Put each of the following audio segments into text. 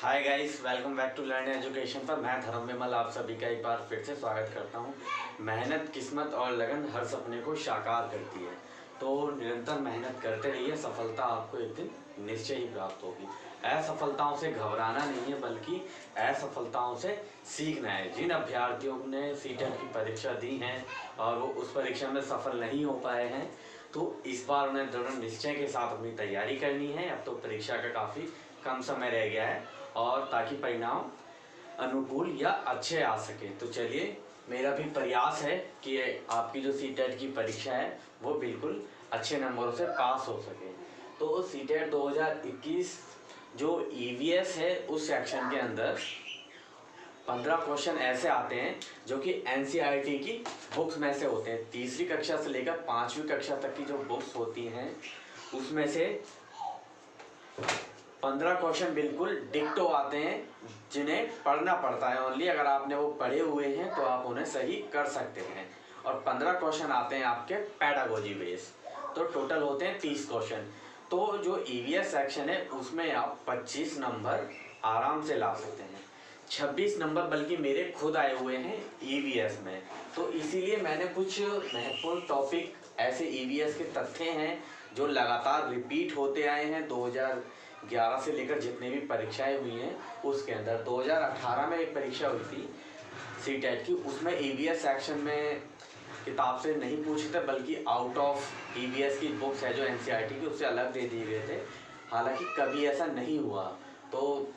Hi guys, welcome back to Learn Education पर। मैं धर्म विमल आप सभी का एक बार फिर से स्वागत करता हूं। मेहनत, किस्मत और लगन हर सपने को साकार करती है, तो निरंतर मेहनत करते रहिए। सफलता आपको एक दिन निश्चय ही प्राप्त होगी। असफलताओं से घबराना नहीं है, बल्कि असफलताओं से सीखना है। जिन अभ्यर्थियों ने सीटेट की परीक्षा दी है और वो उस परीक्षा में सफल नहीं हो पाए हैं, तो इस बार उन्हें दृढ़ निश्चय के साथ अपनी तैयारी करनी है। अब तो परीक्षा का काफ़ी कम समय रह गया है, और ताकि परिणाम अनुकूल या अच्छे आ सके। तो चलिए, मेरा भी प्रयास है कि आपकी जो सीटेट की परीक्षा है वो बिल्कुल अच्छे नंबरों से पास हो सके। तो सीटेट 2021 जो ईवीएस है, उस सेक्शन के अंदर 15 क्वेश्चन ऐसे आते हैं जो कि एनसीईआरटी की बुक्स में से होते हैं। तीसरी कक्षा से लेकर 5वीं कक्षा तक की जो बुक्स होती हैं, उसमें से 15 क्वेश्चन बिल्कुल डिक्टो आते हैं, जिन्हें पढ़ना पड़ता है ओनली। अगर आपने वो पढ़े हुए हैं तो आप उन्हें सही कर सकते हैं। और 15 क्वेश्चन आते हैं आपके पेडागोजी बेस, तो टोटल होते हैं 30 क्वेश्चन। तो जो ईवीएस सेक्शन है उसमें आप 25 नंबर आराम से ला सकते हैं। 26 नंबर बल्कि मेरे खुद आए हुए हैं ईवीएस में। तो इसीलिए मैंने कुछ महत्वपूर्ण टॉपिक, ऐसे ईवीएस के तथ्य हैं जो लगातार रिपीट होते आए हैं 2011 से लेकर जितने भी परीक्षाएं हुई हैं उसके अंदर। 2018 में एक परीक्षा हुई थी सीटेट की, उसमें ईवीएस सेक्शन में किताब से नहीं पूछे थे, बल्कि आउट ऑफ ईवीएस की बुक्स है जो एनसीईआरटी की, उससे अलग दे दिए गए थे। हालांकि कभी ऐसा नहीं हुआ। तो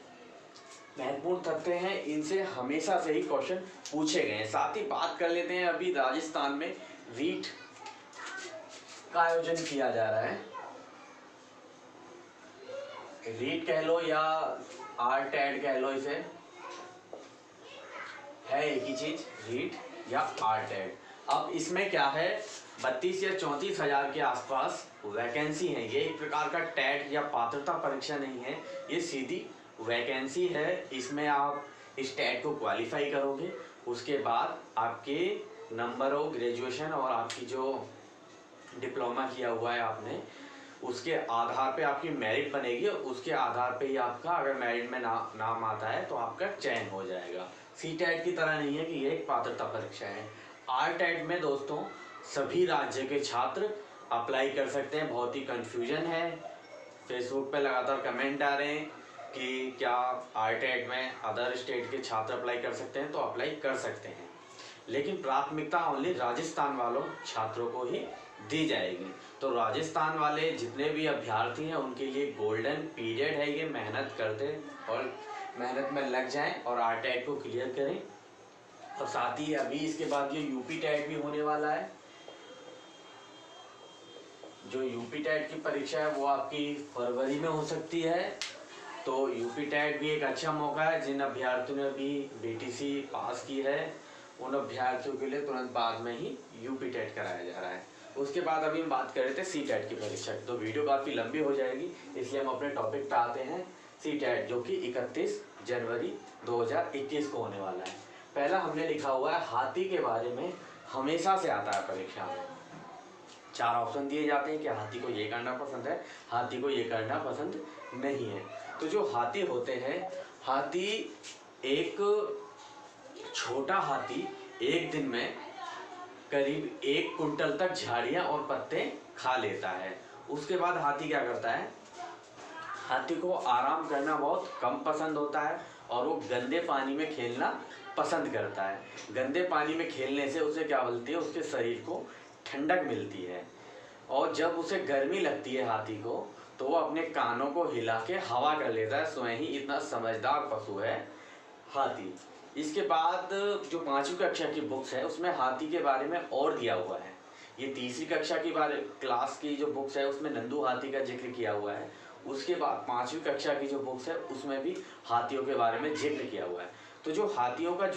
महत्वपूर्ण तथ्य हैं, इनसे हमेशा से ही क्वेश्चन पूछे गए हैं। साथ ही बात कर लेते हैं, अभी राजस्थान में रीट का आयोजन किया जा रहा है। रीट कह लो या आरटेड कह लो, इसे है एक ही चीज, रीट या आरटेड। अब इसमें क्या है, 32 या 34 हजार के आसपास वैकेंसी है। ये एक प्रकार का टेट या पात्रता परीक्षा नहीं है, ये सीधी वैकेंसी है। इसमें आप इस टेट को क्वालिफाई करोगे, उसके बाद आपके नंबर ऑफ ग्रेजुएशन और आपकी जो डिप्लोमा किया हुआ है आपने, उसके आधार पे आपकी मेरिट बनेगी। और उसके आधार पे ही आपका, अगर मेरिट में नाम आता है तो आपका चयन हो जाएगा। सीटेट की तरह नहीं है कि ये एक पात्रता परीक्षा है। आरटेट में दोस्तों सभी राज्य के छात्र अप्लाई कर सकते हैं। बहुत ही कन्फ्यूजन है, फेसबुक पे लगातार कमेंट आ रहे हैं कि क्या आरटेट में अदर स्टेट के छात्र अप्लाई कर सकते हैं। तो अप्लाई कर सकते हैं, लेकिन प्राथमिकता ओनली राजस्थान वालों छात्रों को ही दी जाएगी। तो राजस्थान वाले जितने भी अभ्यर्थी हैं उनके लिए गोल्डन पीरियड है ये। मेहनत करते और मेहनत में लग जाएं और आरटेट को क्लियर करें। और साथ ही अभी इसके बाद ये यूपी टेट भी होने वाला है। जो यूपी टेट की परीक्षा है वो आपकी फरवरी में हो सकती है। तो यूपी टेट भी एक अच्छा मौका है। जिन अभ्यर्थियों ने भी बीटीसी पास की है, उन अभ्यर्थियों के लिए तुरंत बाद में ही यूपी टेट कराया जा रहा है। उसके बाद अभी हम बात कर रहे थे सी टेट की परीक्षा की, तो वीडियो काफ़ी लंबी हो जाएगी, इसलिए हम अपने टॉपिक पे आते हैं। सी टेट जो कि 31 जनवरी 2021 को होने वाला है। पहला हमने लिखा हुआ है हाथी के बारे में, हमेशा से आता है परीक्षा में। 4 ऑप्शन दिए जाते हैं कि हाथी को ये करना पसंद है, हाथी को ये करना पसंद नहीं है। तो जो हाथी होते हैं, हाथी एक छोटा हाथी एक दिन में करीब 1 कुंटल तक झाड़ियाँ और पत्ते खा लेता है। उसके बाद हाथी क्या करता है, हाथी को आराम करना बहुत कम पसंद होता है और वो गंदे पानी में खेलना पसंद करता है। गंदे पानी में खेलने से उसे क्या मिलती है, उसके शरीर को ठंडक मिलती है। और जब उसे गर्मी लगती है हाथी को, तो वो अपने कानों को हिला के हवा कर लेता है। स्वयं ही इतना समझदार पशु है हाथी। इसके बाद जो 5वीं कक्षा की बुक्स है उसमें हाथी के बारे में और दिया हुआ है। ये तीसरी कक्षा की क्लास की जो बुक्स है उसमें नंदू हाथी का जिक्र किया हुआ है। उसके बाद 5वीं कक्षा की जो बुक्स है उसमें भी हाथियों के बारे में जिक्र किया हुआ है। तो जो हाथियों का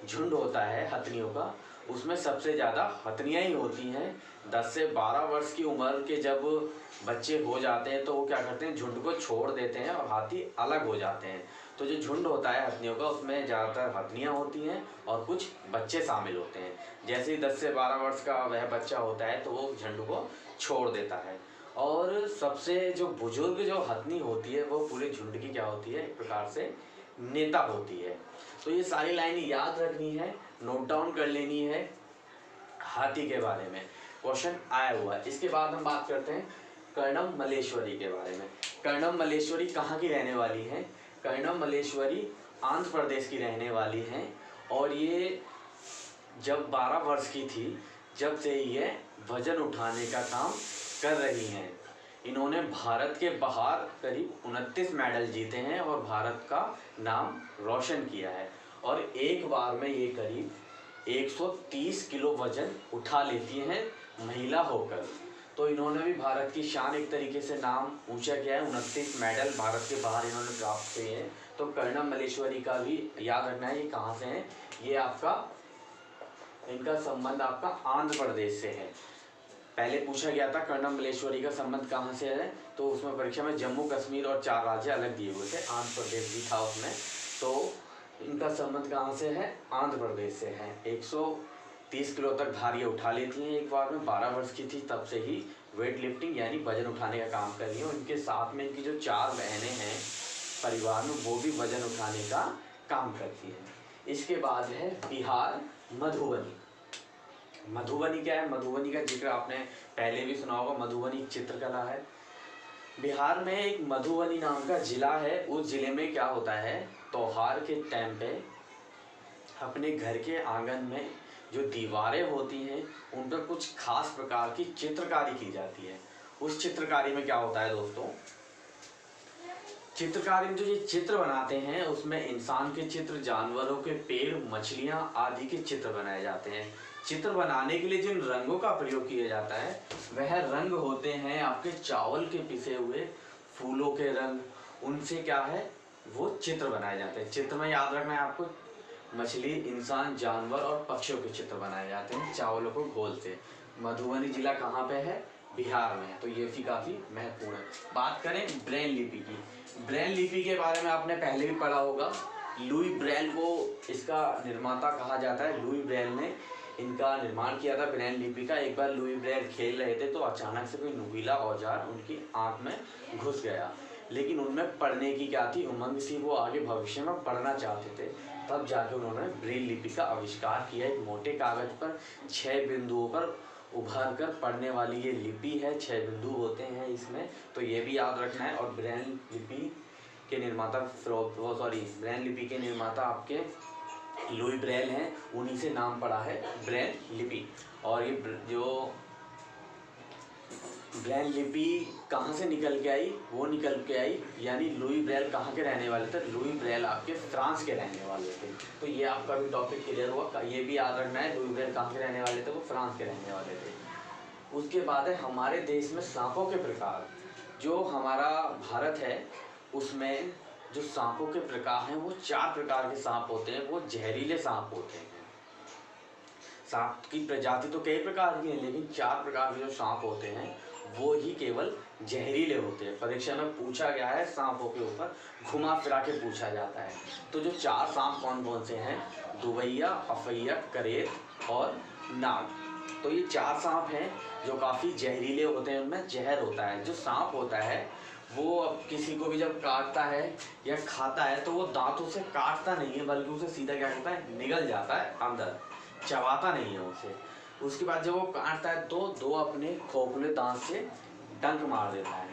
झुंड होता है, हथनियों का, उसमें सबसे ज़्यादा हथनियाँ ही होती हैं। 10 से 12 वर्ष की उम्र के जब बच्चे हो जाते हैं तो वो क्या करते हैं, झुंड को छोड़ देते हैं और हाथी अलग हो जाते हैं। तो जो झुंड होता है हथनियों का, उसमें ज़्यादातर हथनियाँ होती हैं और कुछ बच्चे शामिल होते हैं। जैसे ही 10 से 12 वर्ष का वह बच्चा होता है तो वो झुंड को छोड़ देता है। और सबसे जो बुजुर्ग जो हथनी होती है वो पूरे झुंड की क्या होती है, एक प्रकार से नेता होती है। तो ये सारी लाइन याद रखनी है, नोट डाउन कर लेनी है हाथी के बारे में, क्वेश्चन आया हुआ है। इसके बाद हम बात करते हैं कर्णम मल्लेश्वरी के बारे में। कर्णम मल्लेश्वरी कहाँ की रहने वाली है? कर्णम मल्लेश्वरी आंध्र प्रदेश की रहने वाली हैं और ये जब 12 वर्ष की थी जब से ये वजन उठाने का काम कर रही हैं। इन्होंने भारत के बाहर करीब 29 मेडल जीते हैं और भारत का नाम रोशन किया है और एक बार में ये करीब 130 किलो वजन उठा लेती हैं महिला होकर। तो इन्होंने भी भारत की शान एक तरीके से नाम ऊंचा किया है। 29 मेडल भारत के बाहर इन्होंने प्राप्त किए हैं। तो कर्णम मल्लेश्वरी का भी याद रखना है, ये कहाँ से हैं, ये आपका इनका संबंध आपका आंध्र प्रदेश से है। पहले पूछा गया था कर्णम मल्लेश्वरी का संबंध कहाँ से है, तो उसमें परीक्षा में जम्मू कश्मीर और 4 राज्य अलग दिए हुए थे, आंध्र प्रदेश भी था उसमें। तो इनका संबंध कहाँ से है, आंध्र प्रदेश से है। 130 किलो तक भारी उठा लेती हैं एक बार में। 12 वर्ष की थी तब से ही वेट लिफ्टिंग यानी वजन उठाने का काम कर रही हैं। उनके साथ में इनकी जो 4 बहनें हैं परिवार में, वो भी वजन उठाने का काम करती हैं। इसके बाद है बिहार मधुबनी। मधुबनी क्या है? मधुबनी का जिक्र आपने पहले भी सुना होगा। मधुबनी चित्रकला है। बिहार में एक मधुबनी नाम का जिला है। उस जिले में क्या होता है, त्योहार के टाइम पे अपने घर के आंगन में जो दीवारें होती हैं उन पर कुछ खास प्रकार की चित्रकारी की जाती है। उस चित्रकारी में क्या होता है दोस्तों, चित्रकारी में जो ये चित्र बनाते हैं उसमें इंसान के चित्र, जानवरों के, पेड़, मछलियाँ आदि के चित्र बनाए जाते हैं। चित्र बनाने के लिए जिन रंगों का प्रयोग किया जाता है वह रंग होते हैं आपके चावल के पिसे हुए फूलों के रंग। उनसे क्या है, वो चित्र बनाए जाते हैं। चित्र में याद रखना है आपको, मछली, इंसान, जानवर और पक्षियों के चित्र बनाए जाते हैं चावलों को घोलते। मधुबनी जिला कहाँ पे है, बिहार में है। तो ये भी काफ़ी महत्वपूर्ण है। बात करें ब्रेल लिपि की। ब्रेल लिपि के बारे में आपने पहले भी पढ़ा होगा। लुई ब्रेल को इसका निर्माता कहा जाता है। लुई ब्रेल ने इनका निर्माण किया था ब्रेल लिपि का। एक बार लुई ब्रेल खेल रहे थे तो अचानक से कोई नुकीला औजार उनकी आंख में घुस गया, लेकिन उनमें पढ़ने की क्या थी, उमंग सी। वो आगे भविष्य में पढ़ना चाहते थे। तब जाके उन्होंने ब्रेल लिपि का आविष्कार किया। एक मोटे कागज पर 6 बिंदुओं पर उभर कर पढ़ने वाली ये लिपि है। 6 बिंदु होते हैं इसमें, तो ये भी याद रखना है। और ब्रेल लिपि के निर्माता ब्रेल लिपि के निर्माता आपके लुई ब्रेल हैं। उन्हीं से नाम पड़ा है ब्रेल लिपि। और ये जो ब्रेल लिपि कहाँ से निकल के आई, वो निकल के आई यानी लुई ब्रेल कहाँ के रहने वाले थे, लुई ब्रेल आपके फ्रांस के रहने वाले थे। तो ये आपका भी टॉपिक क्लियर हुआ। ये भी याद रखना है, लुई ब्रेल कहाँ के रहने वाले थे, वो फ्रांस के रहने वाले थे। उसके बाद है हमारे देश में सांपों के प्रकार। जो हमारा भारत है उसमें जो सांपों के प्रकार हैं वो 4 प्रकार के सांप होते हैं। वो जहरीले सांप होते हैं। सांप की प्रजाति तो कई प्रकार की है, लेकिन 4 प्रकार के जो सांप होते हैं वो ही केवल जहरीले होते हैं। परीक्षा में पूछा गया है, सांपों के ऊपर घुमा फिरा के पूछा जाता है। तो जो 4 सांप कौन कौन से हैं, दुवैया, अफैया, करेत और नाग। तो ये 4 सांप हैं जो काफ़ी जहरीले होते हैं, उनमें जहर होता है। जो सांप होता है वो अब किसी को भी जब काटता है या खाता है तो वो दांतों से काटता नहीं है, बल्कि उसे सीधा क्या करता है, निगल जाता है अंदर, चबाता नहीं है उसे। उसके बाद जब वो काटता है तो 2 अपने खोखले दांत से डंक मार देता है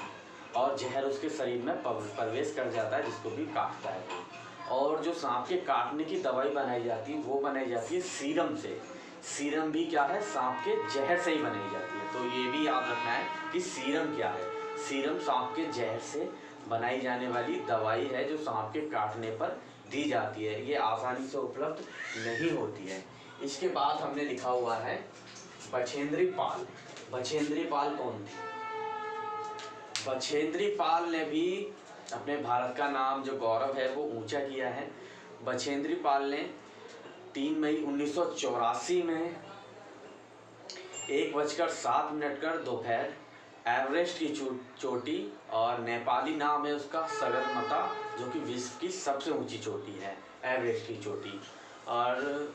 और जहर उसके शरीर में प्रवेश कर जाता है जिसको भी काटता है। और जो सांप के काटने की दवाई बनाई जाती है वो बनाई जाती है सीरम से। सीरम भी क्या है, सांप के जहर से ही बनाई जाती है। तो ये भी याद रखना है कि सीरम क्या है। सीरम सांप के जहर से बनाई जाने वाली दवाई है जो सांप के काटने पर दी जाती है। ये आसानी से उपलब्ध नहीं होती है। इसके बाद हमने लिखा हुआ है बछेंद्री पाल। बछेंद्री पाल कौन थी? बछेंद्री पाल ने भी अपने भारत का नाम जो गौरव है वो ऊंचा किया है। बछेंद्री पाल ने 3 मई 1984 में 1:07 दोपहर एवरेस्ट की चोटी, और नेपाली नाम है उसका सगरमाथा, जो कि विश्व की सबसे ऊंची चोटी है, एवरेस्ट की चोटी, और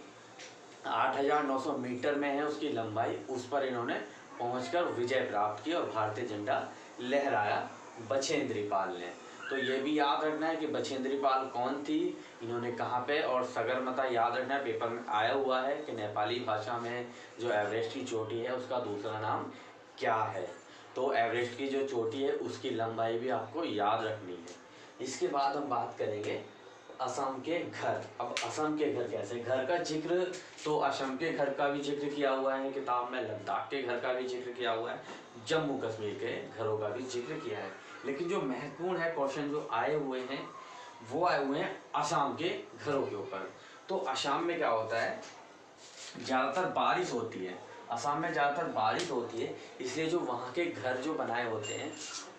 8,900 मीटर में है उसकी लंबाई। उस पर इन्होंने पहुंचकर विजय प्राप्त की और भारतीय झंडा लहराया बछेंद्री पाल ने। तो ये भी याद रखना है कि बछेंद्री पाल कौन थी, इन्होंने कहाँ पे, और सगरमाथा याद रखना है, पेपर में आया हुआ है कि नेपाली भाषा में जो एवरेस्ट की चोटी है उसका दूसरा नाम क्या है। तो एवरेस्ट की जो चोटी है उसकी लंबाई भी आपको याद रखनी है। इसके बाद हम बात करेंगे असम के घर। अब असम के घर कैसे, घर का जिक्र तो असम के घर का भी जिक्र किया हुआ है किताब में, लद्दाख के घर का भी जिक्र किया हुआ है, जम्मू कश्मीर के घरों का भी जिक्र किया है। लेकिन जो महत्वपूर्ण है क्वेश्चन जो आए हुए हैं वो आए हुए हैं असम के घरों के ऊपर। तो असम में क्या होता है, ज़्यादातर बारिश होती है, असम में ज़्यादातर बारिश होती है, इसलिए जो वहाँ के घर जो बनाए होते हैं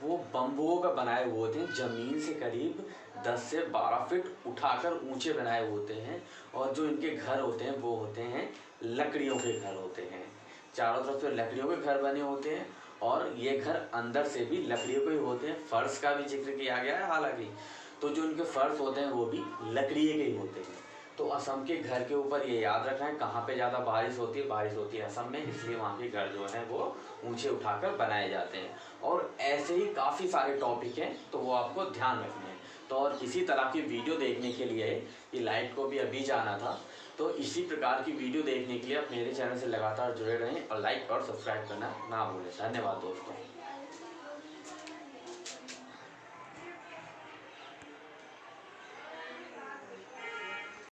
वो बम्बुओं का बनाए हुए होते हैं, ज़मीन से करीब 10 से 12 फीट उठाकर ऊंचे बनाए होते हैं। और जो इनके घर होते हैं वो होते हैं लकड़ियों के घर होते हैं, चारों तरफ से लकड़ियों के घर बने होते हैं, और ये घर अंदर से भी लकड़ियों के ही होते हैं। फर्श का भी जिक्र किया गया है हालांकि, तो जो इनके फर्श होते हैं वो भी लकड़ी के ही होते हैं। तो असम के घर के ऊपर ये याद रखना है कहाँ पे ज़्यादा बारिश होती है असम में, इसलिए वहाँ के घर जो हैं वो ऊंचे उठाकर बनाए जाते हैं। और ऐसे ही काफ़ी सारे टॉपिक हैं तो वो आपको ध्यान रखने हैं। तो और इसी तरह की वीडियो देखने के लिए, ये लाइट को भी अभी जाना था, तो इसी प्रकार की वीडियो देखने के लिए आप मेरे चैनल से लगातार जुड़े रहें और लाइक और सब्सक्राइब करना ना भूलें। धन्यवाद दोस्तों।